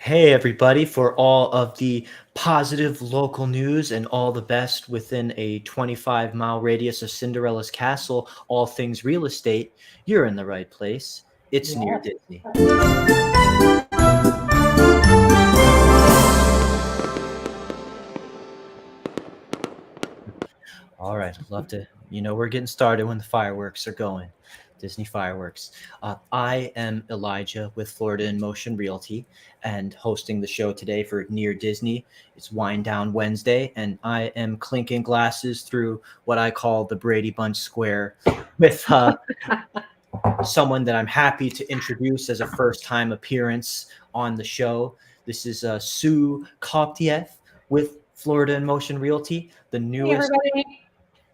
Hey, everybody, for all of the positive local news and all the best within a 25-mile radius of Cinderella's castle, all things real estate, you're in the right place. It's near Yes. Disney. All right, I'd love to. We're getting started when the fireworks are going. Disney fireworks. I am Elijah with Florida in Motion Realty and hosting the show today for Near Disney. It's Wind Down Wednesday, and I am clinking glasses through what I call the Brady Bunch Square with someone that I'm happy to introduce as a first time appearance on the show. This is Sue Koptieff with Florida in Motion Realty, the Hey, newest everybody.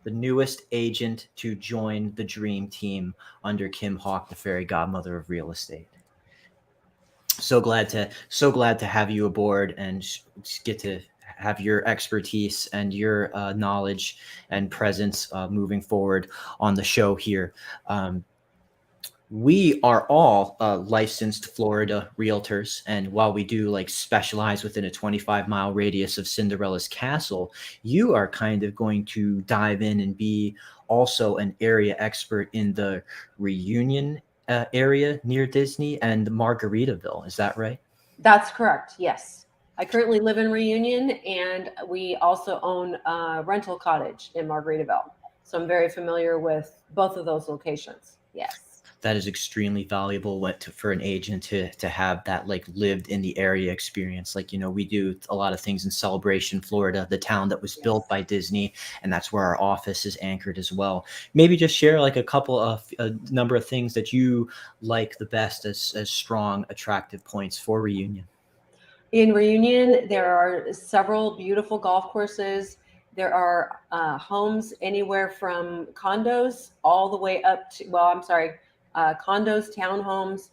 the newest agent to join the dream team under Kim Hawk, the fairy godmother of real estate. So glad to have you aboard and get to have your expertise and your knowledge and presence moving forward on the show here. We are all licensed Florida realtors, and while we do like specialize within a 25-mile radius of Cinderella's castle, you are kind of going to dive in and be also an area expert in the Reunion area near Disney and Margaritaville. Is that right? That's correct. Yes. I currently live in Reunion, and we also own a rental cottage in Margaritaville. So I'm very familiar with both of those locations. Yes. That is extremely valuable for an agent to have that like lived in the area experience. Like, we do a lot of things in Celebration, Florida, the town that was built Yes. by Disney, and that's where our office is anchored as well. Maybe just share like a number of things that you like the best as strong, attractive points for Reunion. In Reunion, there are several beautiful golf courses. There are homes anywhere from condos all the way up to, well, I'm sorry, condos, townhomes,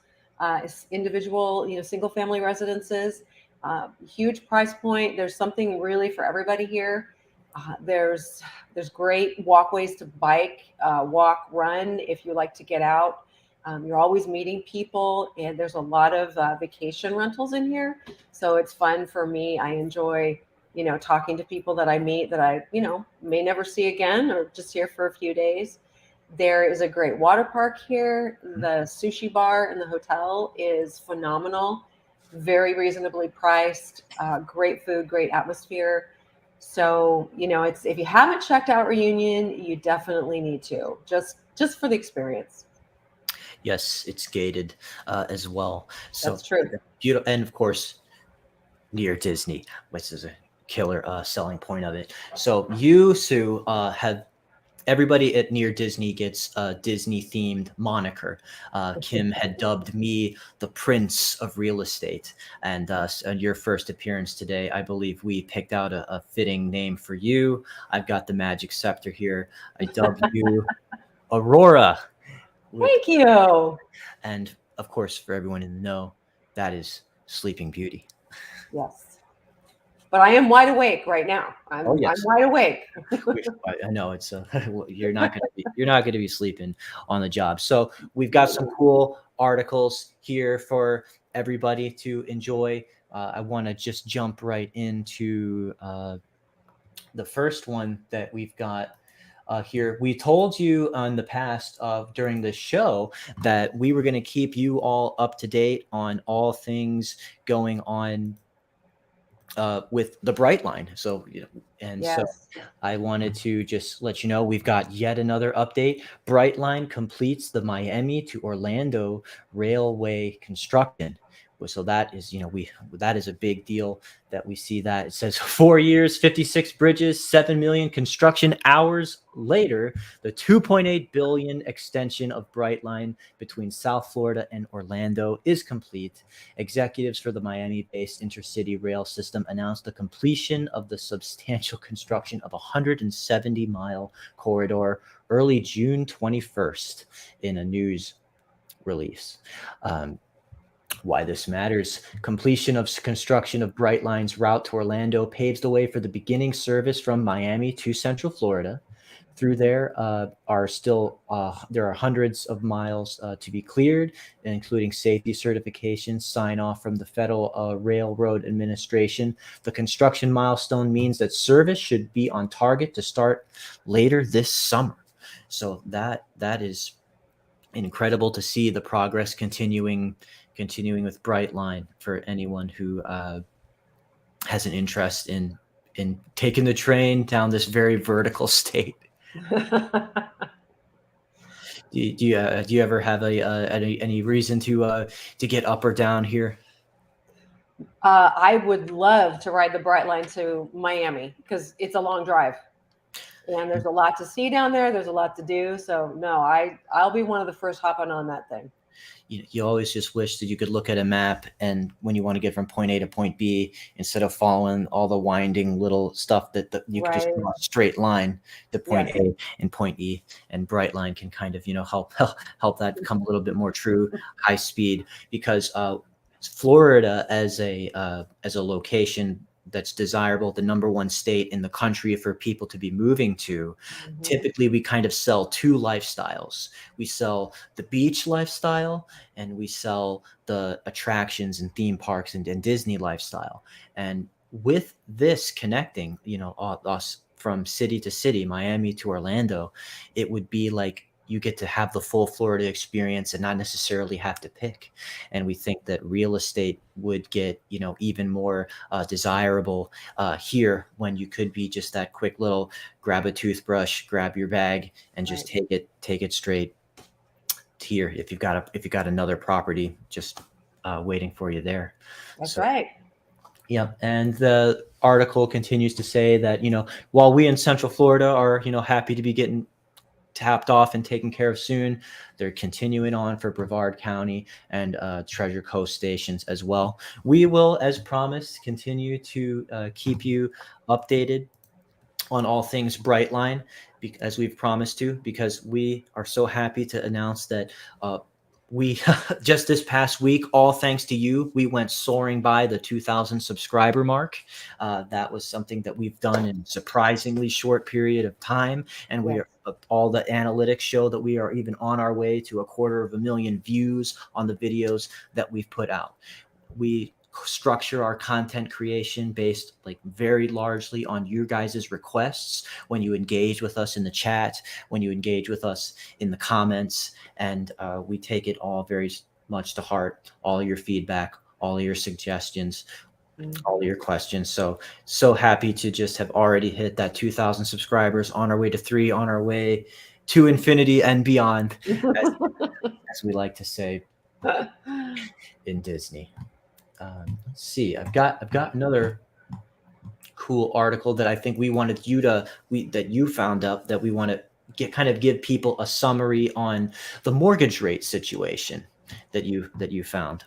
individual, single family residences. Huge price point. There's something really for everybody here. There's great walkways to bike, walk, run if you like to get out. You're always meeting people, and there's a lot of vacation rentals in here. So it's fun for me. I enjoy, talking to people that I meet that I, may never see again or just here for a few days. There is a great water park here. The sushi bar in the hotel is phenomenal, very reasonably priced, great food, great atmosphere. So, it's if you haven't checked out Reunion, you definitely need to just for the experience. Yes, it's gated as well. So That's true. beautiful, and of course near Disney, which is a killer selling point of it. So you, Sue, have everybody at near Disney gets a Disney themed moniker. Kim had dubbed me the Prince of Real Estate, and your first appearance today, I believe we picked out a fitting name for you. I've got the magic scepter here. I dubbed you Aurora, with, Thank you. and of course, for everyone in the know, that is Sleeping Beauty. Yes. But I am wide awake right now. I'm Oh I'm yes, wide awake. I know it's you're not going to be sleeping on the job. So we've got some cool articles here for everybody to enjoy. I want to just jump right into the first one that we've got here. We told you on the past during the show that we were going to keep you all up to date on all things going on with the Bright Line. So, so Yes. I wanted to just let you know we've got yet another update. Brightline completes the Miami to Orlando railway construction. So that is, that is a big deal that we see that. It says 4 years, 56 bridges, 7 million construction hours later, the 2.8 billion extension of Brightline between South Florida and Orlando is complete. Executives for the Miami-based intercity rail system announced the completion of the substantial construction of a 170-mile corridor early June 21st in a news release. Why this matters. Completion of construction of Brightline's route to Orlando paves the way for the beginning service from Miami to Central Florida. through there are still there are hundreds of miles to be cleared, including safety certifications, sign off from the Federal Railroad Administration. The construction milestone means that service should be on target to start later this summer. So that is incredible to see the progress continuing with Brightline for anyone who has an interest in taking the train down this very vertical state. Do you ever have any reason to get up or down here? I would love to ride the Bright Line to Miami because it's a long drive and there's a lot to see down there. There's a lot to do. So no, I'll be one of the first hopping on that thing. You always just wish that you could look at a map, and when you want to get from point A to point B, instead of following all the winding little stuff that you could just Right. draw a straight line to point Yes. A and point E, and Brightline can kind of help that become a little bit more true, high speed, because Florida as a location that's desirable, the number one state in the country for people to be moving to. Mhm. Typically, we kind of sell two lifestyles. We sell the beach lifestyle, and we sell the attractions and theme parks and Disney lifestyle. And with this connecting, us from city to city, Miami to Orlando, it would be like you get to have the full Florida experience and not necessarily have to pick. And we think that real estate would get, even more desirable here, when you could be just that quick little grab a toothbrush, grab your bag, and just Right. take it straight here. If you've got another property just waiting for you there. That's So right. yeah, and the article continues to say that, while we in Central Florida are, happy to be getting tapped off and taken care of soon, they're continuing on for Brevard County and Treasure Coast stations as well. We will, as promised, continue to keep you updated on all things Brightline, as we've promised to, because we are so happy to announce that we just this past week, all thanks to you, we went soaring by the 2,000 subscriber mark. That was something that we've done in a surprisingly short period of time, and we are Yes. all the analytics show that we are even on our way to 250,000 views on the videos that we've put out. We structure our content creation based like very largely on your guys' requests, when you engage with us in the chat, when you engage with us in the comments, and we take it all very much to heart, all your feedback, all your suggestions, all Mhm. your questions. So happy to just have already hit that 2,000 subscribers, on our way to 3, on our way to infinity and beyond, as, as we like to say in Disney. Let's see. I've got another cool article that I think we wanted you to we that you found up, that we want to give people a summary on the mortgage rate situation that you found.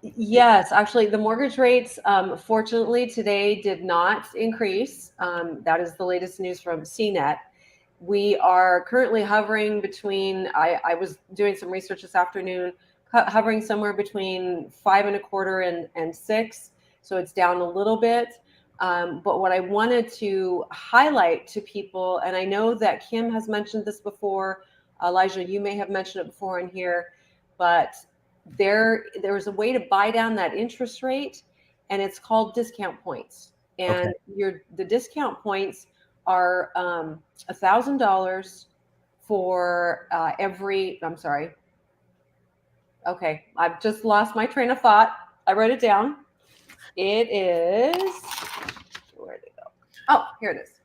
Yes, actually, the mortgage rates, fortunately, today did not increase. That is the latest news from CNET. We are currently hovering between, I was doing some research this afternoon, hovering somewhere between 5.25 and 6. So it's down a little bit. But what I wanted to highlight to people, and I know that Kim has mentioned this before, Elijah, you may have mentioned it before in here, but there is a way to buy down that interest rate, and it's called discount points. Okay. And the discount points are $1,000 for every. I'm sorry. Okay, I've just lost my train of thought. I wrote it down. It is. Where did it go? Oh, here it is.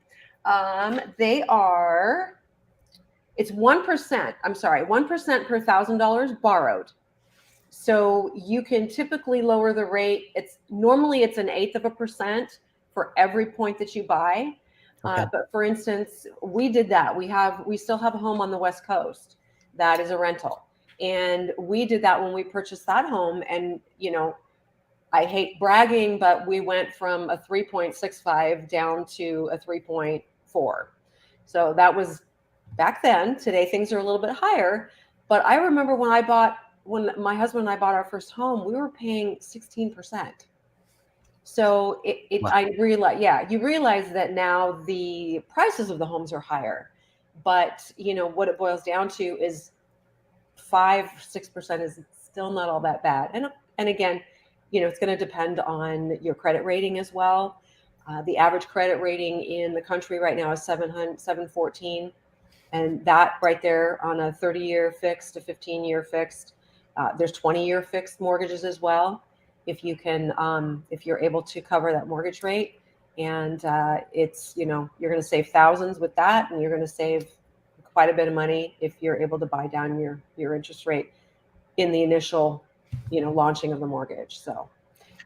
They are. It's 1%. I'm sorry, 1% per $1,000 borrowed. So you can typically lower the rate. It's normally it's 1/8% for every point that you buy. Okay. But for instance, we did that. We still have a home on the West Coast that is a rental, and we did that when we purchased that home. And I hate bragging, but we went from a 3.65 down to a 3.4. So that was back then. Today things are a little bit higher, but I remember when my husband and I bought our first home, we were paying 16%. So Wow. I realize, yeah, you realize that now the prices of the homes are higher. But what it boils down to is 5-6% is still not all that bad. And again, it's going to depend on your credit rating as well. The average credit rating in the country right now is 714, and that right there on a 30-year fixed, a 15-year fixed. There's 20-year fixed mortgages as well. If you're able to cover that mortgage rate, and it's you're going to save thousands with that, and you're going to save quite a bit of money if you're able to buy down your interest rate in the initial launching of the mortgage. So,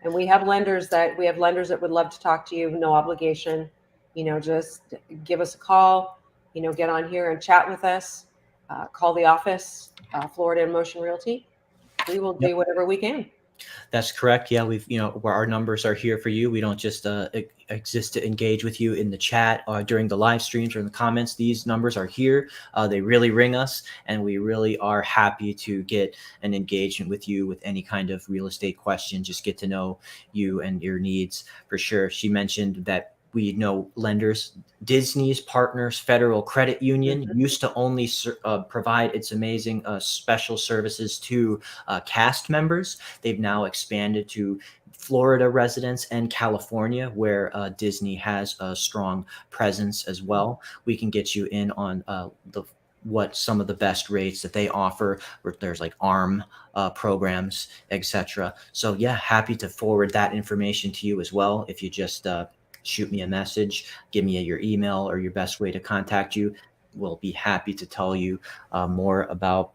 and we have lenders that would love to talk to you, no obligation. Just give us a call, get on here and chat with us. Call the office, Florida in Motion Realty. We will do whatever we can. That's correct. Yeah, where our numbers are here for you. We don't just exist to engage with you in the chat or during the live streams or in the comments. These numbers are here. They really ring us, and we really are happy to get an engagement with you with any kind of real estate question. Just get to know you and your needs for sure. She mentioned that we know lenders. Disney's Partners Federal Credit Union used to only provide its amazing special services to cast members. They've now expanded to Florida residents and California, where Disney has a strong presence as well. We can get you in on what some of the best rates that they offer. There's like ARM programs, etc. So yeah, happy to forward that information to you as well. If you just shoot me a message, give me your email or your best way to contact you. We'll be happy to tell you more about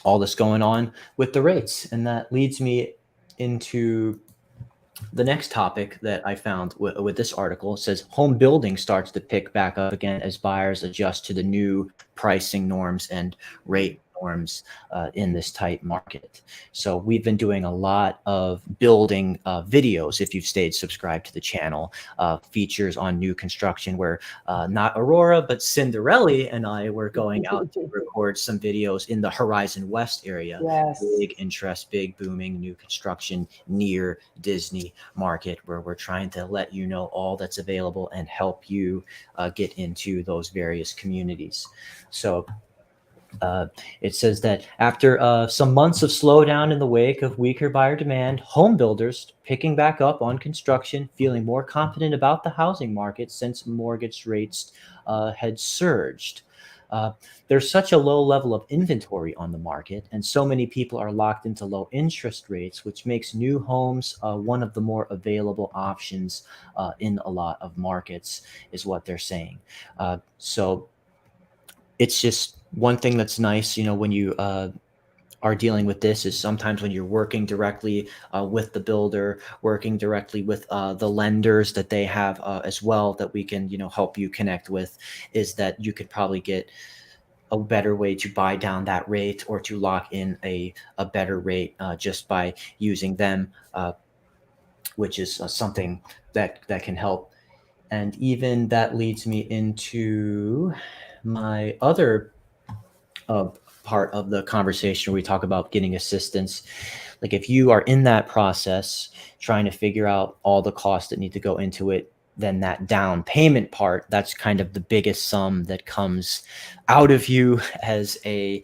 all this going on with the rates. And that leads me into the next topic that I found with this article. It says home building starts to pick back up again as buyers adjust to the new pricing norms and rate norms in this tight market. So we've been doing a lot of building videos. If you've stayed subscribed to the channel, features on new construction where not Aurora, but Cinderella and I were going out to record some videos in the Horizon West area. Yes. Big interest, big booming new construction near Disney market, where we're trying to let you know all that's available and help you get into those various communities. So it says that after some months of slowdown in the wake of weaker buyer demand, home builders picking back up on construction, feeling more confident about the housing market since mortgage rates had surged. There's such a low level of inventory on the market, and so many people are locked into low interest rates, which makes new homes one of the more available options in a lot of markets, is what they're saying. So it's just one thing that's nice, when you are dealing with this, is sometimes when you're working directly with the builder, working directly with the lenders that they have as well, that we can, help you connect with, is that you could probably get a better way to buy down that rate or to lock in a better rate just by using them, which is something that can help. And even that leads me into my other uh, part of the conversation where we talk about getting assistance. Like if you are in that process, trying to figure out all the costs that need to go into it, then that down payment part, that's kind of the biggest sum that comes out of you as a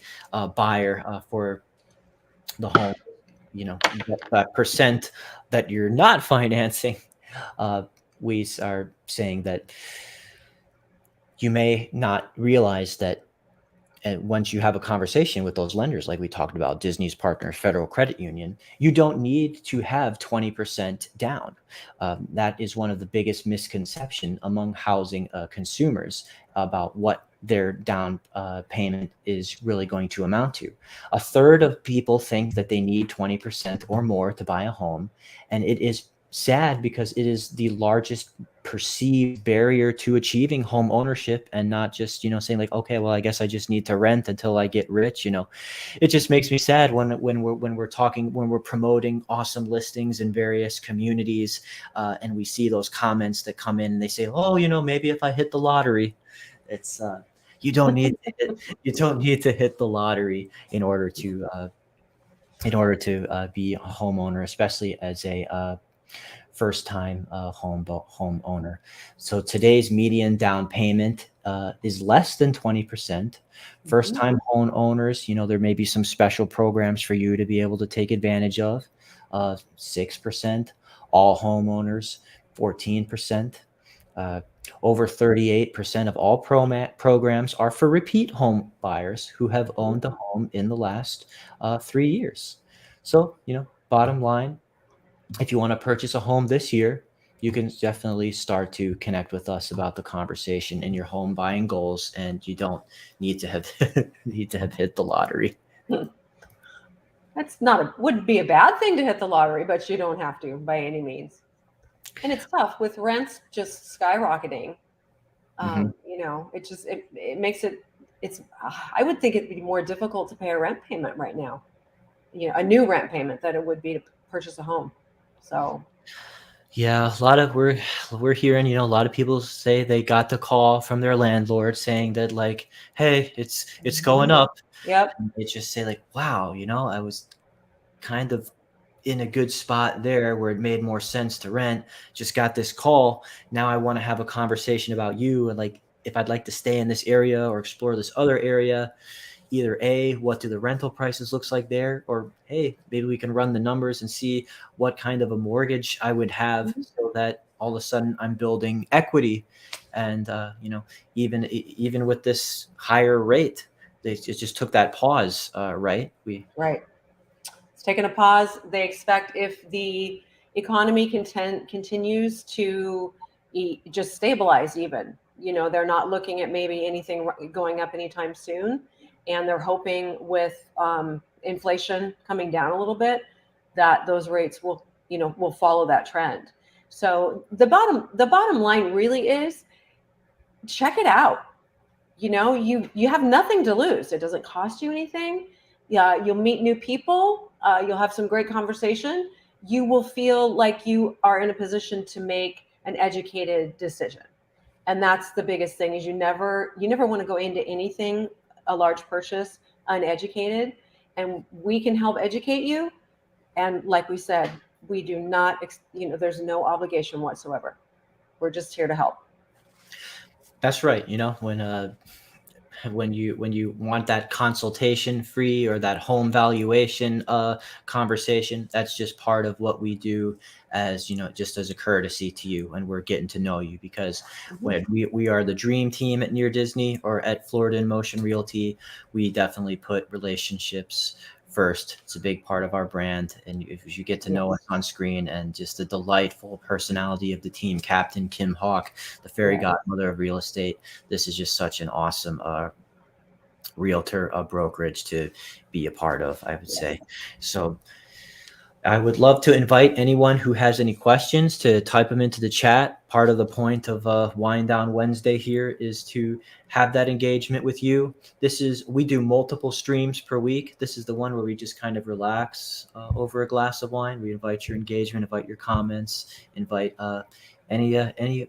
buyer for the home. That percent that you're not financing, we are saying that you may not realize that. And once you have a conversation with those lenders, like we talked about, Disney's Partners Federal Credit Union, you don't need to have 20% down. That is one of the biggest misconception among housing consumers about what their down payment is really going to amount to. A third of people think that they need 20% or more to buy a home, and it is sad because it is the largest perceived barrier to achieving home ownership, and not just saying like, okay, well, I guess I just need to rent until I get rich. It just makes me sad when we're promoting awesome listings in various communities, and we see those comments that come in and they say, oh, maybe if I hit the lottery. It's you don't need to hit the lottery in order to be a homeowner, especially as a first time homeowner. So today's median down payment is less than 20%. First Mhm. time homeowners, there may be some special programs for you to be able to take advantage of. 6%. All homeowners, 14%. Uh, Over 38% of all programs are for repeat home buyers who have owned a home in the last 3 years. So, bottom line, if you want to purchase a home this year, you can definitely start to connect with us about the conversation in your home buying goals, and you don't need to have need to have hit the lottery. Hmm. That's not a wouldn't be a bad thing to hit the lottery, but you don't have to by any means. And it's tough with rents just skyrocketing. Hmm. It makes it it's I would think it'd be more difficult to pay a rent payment right now, a new rent payment than it would be to purchase a home. So, Yeah, a lot of we're hearing, a lot of people say they got the call from their landlord saying that, like, hey, it's going mhm. up. Yep. And they just say, like, wow, I was kind of in a good spot there where it made more sense to rent. Just got this call. Now I want to have a conversation about you and, like, if I'd like to stay in this area or explore this other area. Either A, what do the rental prices looks like there, or hey, maybe we can run the numbers and see what kind of a mortgage I would have Mhm. so that all of a sudden I'm building equity. And even with this higher rate, it just took that pause, right? We Right. It's taken a pause. They expect if the economy continues to just stabilize, even, they're not looking at maybe anything going up anytime soon. And they're hoping with inflation coming down a little bit, that those rates will follow that trend. So the bottom line really is check it out. You have nothing to lose. It doesn't cost you anything. Yeah, you'll meet new people. You'll have some great conversation. You will feel like you are in a position to make an educated decision, and that's the biggest thing. Is you never want to go into anything, a large purchase, uneducated, and we can help educate you. And like we said, we do not. There's no obligation whatsoever. We're just here to help. That's right. When you want that consultation free or that home valuation conversation, that's just part of what we do, as just as a courtesy to you, and we're getting to know you, because Mhm. when we are the dream team at Near Disney or at Florida in Motion Realty, we definitely put relationships first. It's a big part of our brand, and if you get to know us Yes. on screen, and just the delightful personality of the team, Captain Kim Hawk, the fairy Yes. godmother of real estate, this is just such an awesome realtor brokerage to be a part of, I would say. Yes. So I would love to invite anyone who has any questions to type them into the chat. Part of the point of Wind Down Wednesday here is to have that engagement with you. We do multiple streams per week. This is the one where we just kind of relax over a glass of wine. We invite your engagement, invite your comments, invite any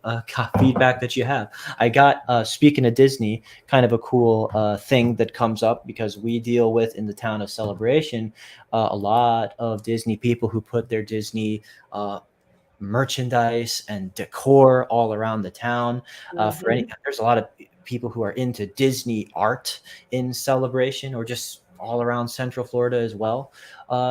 feedback that you have. I got, speaking of Disney, kind of a cool thing that comes up because we deal with, in the town of Celebration, a lot of Disney people who put their Disney merchandise and decor all around the town. Hmm. There's a lot of people who are into Disney art in Celebration, or just all around Central Florida as well.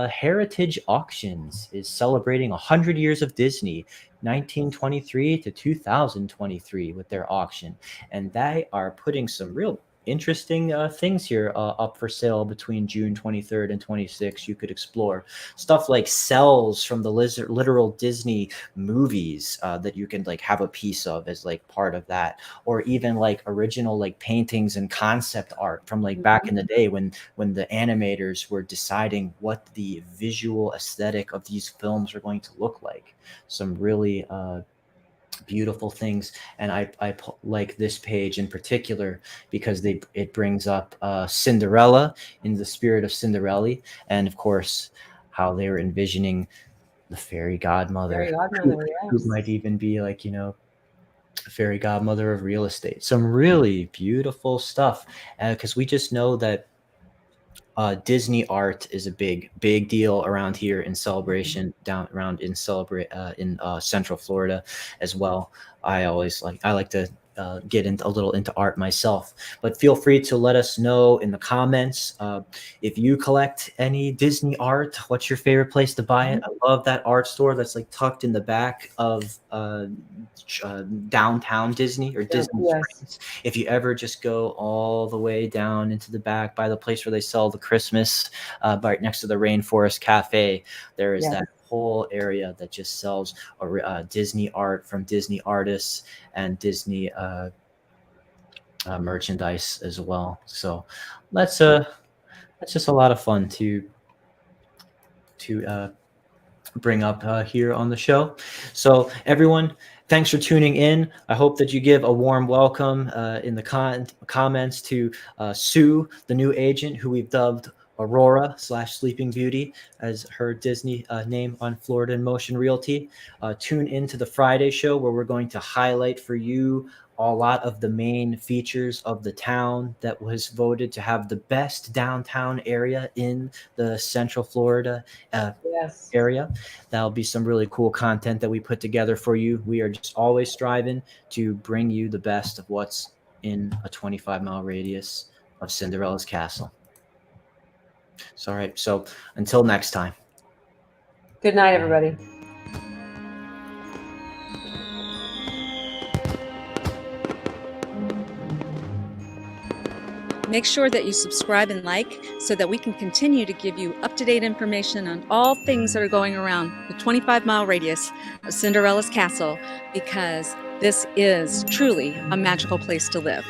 Heritage Auctions is celebrating 100 years of Disney, 1923 to 2023, with their auction, and they are putting some real interesting things here up for sale between June 23rd and 26th. You could explore stuff like cells from the literal Disney movies that you can, like, have a piece of as, like, part of that, or even like original, like, paintings and concept art from, like, back in the day when the animators were deciding what the visual aesthetic of these films are going to look like. Some really beautiful things. And like this page in particular because it brings up Cinderella, in the spirit of Cinderella, and of course how they were envisioning the fairy Fairy godmother, who, godmother, who yes. might even be, like, a fairy godmother of real estate. Some really beautiful stuff, because we just know that Disney art is a big deal around here in Celebration, down around in celebrate in Central Florida as well. I like to get into a little into art myself, but feel free to let us know in the comments if you collect any Disney art. What's your favorite place to buy it? Mhm. I love that art store that's like tucked in the back of downtown Disney or Yeah, Disney yes, Springs. If you ever just go all the way down into the back by the place where they sell the Christmas, right next to the Rainforest Cafe, there is yes, that whole area that just sells Disney art from Disney artists and Disney merchandise as well. So let's that's just a lot of fun to bring up here on the show. So, everyone, thanks for tuning in. I hope that you give a warm welcome in the comments to Sue, the new agent who we've dubbed Aurora slash Sleeping Beauty as her Disney name on Florida in Motion Realty. Tune into the Friday show where we're going to highlight for you a lot of the main features of the town that was voted to have the best downtown area in the Central Florida yes. area. That'll be some really cool content that we put together for you. We are just always striving to bring you the best of what's in a 25-mile radius of Cinderella's castle. So, all right. So, until next time. Good night, everybody. Make sure that you subscribe and like so that we can continue to give you up-to-date information on all things that are going around the 25-mile radius of Cinderella's castle, because this is truly a magical place to live.